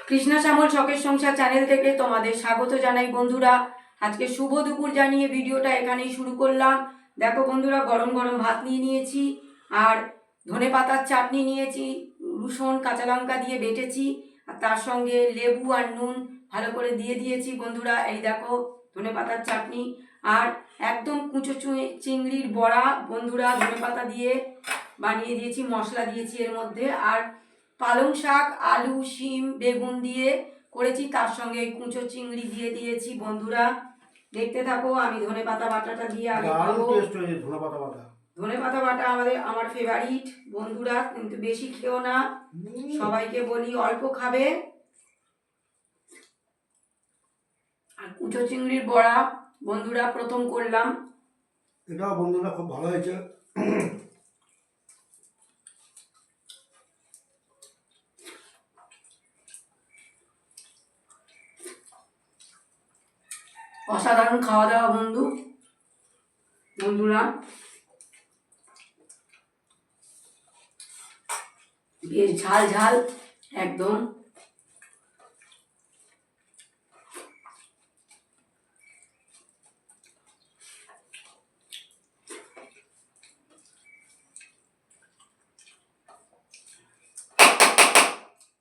কৃষ্ণা শ্যামল শখের সংসার চ্যানেল থেকে তোমাদের স্বাগত জানাই বন্ধুরা। আজকে শুভ দুপুর জানিয়ে ভিডিওটা এখানেই শুরু করলাম। দেখো বন্ধুরা, গরম গরম ভাত নিয়ে নিয়েছি আর ধনে পাতার চাটনি নিয়েছি, রসুন কাঁচা লঙ্কা দিয়ে বেটেছি আর তার সঙ্গে লেবু আর নুন ভালো করে দিয়ে দিয়েছি বন্ধুরা। এই দেখো ধনে পাতার চাটনি আর একদম কুচো চিংড়ির বড়া বন্ধুরা, ধনে পাতা দিয়ে বানিয়ে দিয়েছি, মশলা দিয়েছি এর মধ্যে। আর পালং শাক, আলু, শিম, বেগুন দিয়ে করেছি, তার সঙ্গে কুঁচো চিংড়ি দিয়ে দিয়েছি বন্ধুরা। দেখতে থাকো, আমি ধনে পাতা বাটাটা দিয়ে আগে খাবো। ধনে পাতা বাটা আমার ফেভারিট বন্ধুরা, কিন্তু বেশি খেও না, সবাইকে বলি অল্প খাবে। আর কুঁচো চিংড়ির বড়া বন্ধুরা প্রথম করলাম, এটাও বন্ধুরা খুব ভালো হয়েছে। অসাধারণ খাওয়া দাওয়া বন্ধুরা। বেশ ঝাল ঝাল একদম।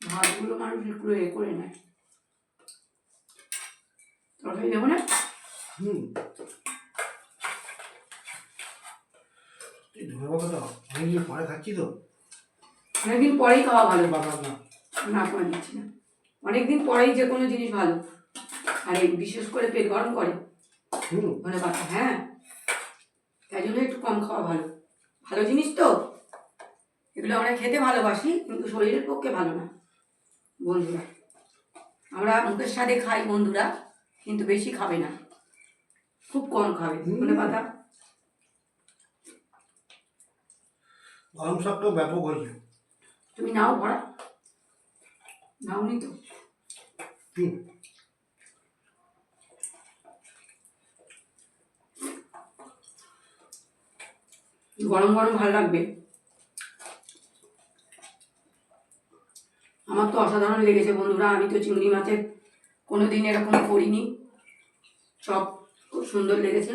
ভাতগুলো মানুষ একটু করে নেয়। তরকারি দেবো না? অনেকদিন পরে খাচ্ছি তো, অনেকদিন পরেই খাওয়া ভালো। না করে দিচ্ছি না, অনেকদিন পরেই যে কোনো জিনিস ভালো। আর এই বিশেষ করে পেট গরম করে ধনে পাতা, হ্যাঁ, তাই জন্য একটু কম খাওয়া ভালো। ভালো জিনিস তো এগুলো, আমরা খেতে ভালোবাসি, কিন্তু শরীরের পক্ষে ভালো না বন্ধুরা। আমরা মুখের স্বাদে খাই বন্ধুরা, কিন্তু বেশি খাবে না, খুব কম খাবে ধনে পাতা। গরম শাকটা ব্যাপক হয়েছে। তুমি নাও ভরা, নাও নি তো। গরম গরম ভালো লাগবে। আমার তো অসাধারণ লেগেছে বন্ধুরা। আমি তো চিংড়ি মাছের কোনোদিন এরকম করিনি, সব খুব সুন্দর লেগেছে।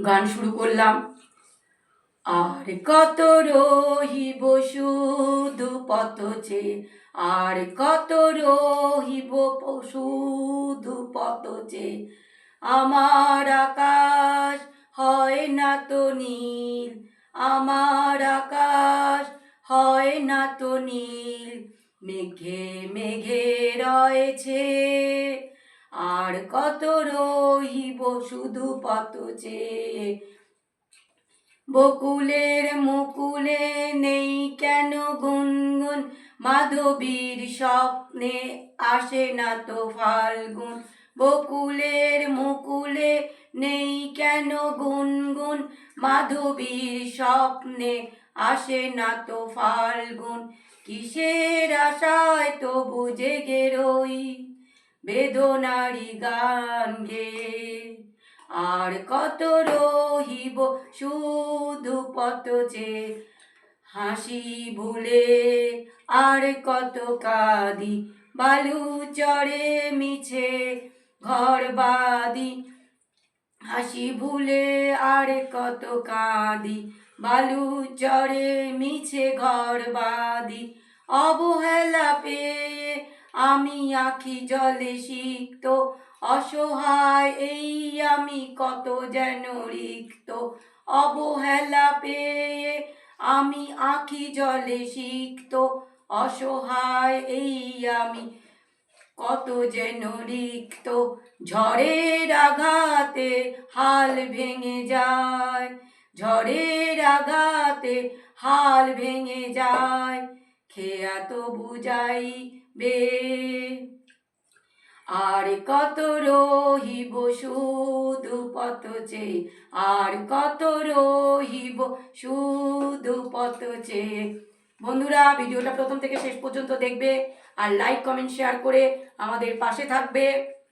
গান শুরু করলাম। আর কত রহিব শুধু পথচে, আর কত রহিব শুধু পথচে, আমার আকাশ হয় না তো নীল, আমার আকাশ হয় না তো নীল, মেঘে মেঘে রয়েছে, আর কত রহিব শুধু পথচে। বকুলের মুকুলে নেই কেন গুনগুন, মাধবীর স্বপ্নে আসে না তো ফাল্গুন। বকুলের মুকুলে নেই কেন গুনগুন, মাধবীর স্বপ্নে আসে না তো ফাল্গুন। কিসের আশায় তবু জেগে রই, বেদনারি গান গেয়ে, আর কত রহিব শুধু পথচে। হাসি ভুলে আর কত কাঁদি, বালু চড়ে মিছে ঘর বাঁধি। হাসি ভুলে আর কত কাঁদি, বালু চড়ে মিছে ঘর বাঁধি। অবহেলা পেয়ে আমি আখি জলে সিক্ত, অসহায় এই আমি কত যেন রিক্ত। অবহেলা পেয়ে আমি আখি জলে সিক্ত, অসহায় এই আমি কত যেন রিক্ত। ঝড়ের আঘাতে হাল ভেঙে যায়, ঝড়ের আঘাতে হাল ভেঙে যায়, খেয়া তো বুঝাইবে, আর কত রহিব শুধু পথচে, আর কত রহিব শুধু পথচে। বন্ধুরা ভিডিওটা প্রথম থেকে শেষ পর্যন্ত দেখবে আর লাইক কমেন্ট শেয়ার করে আমাদের পাশে থাকবে।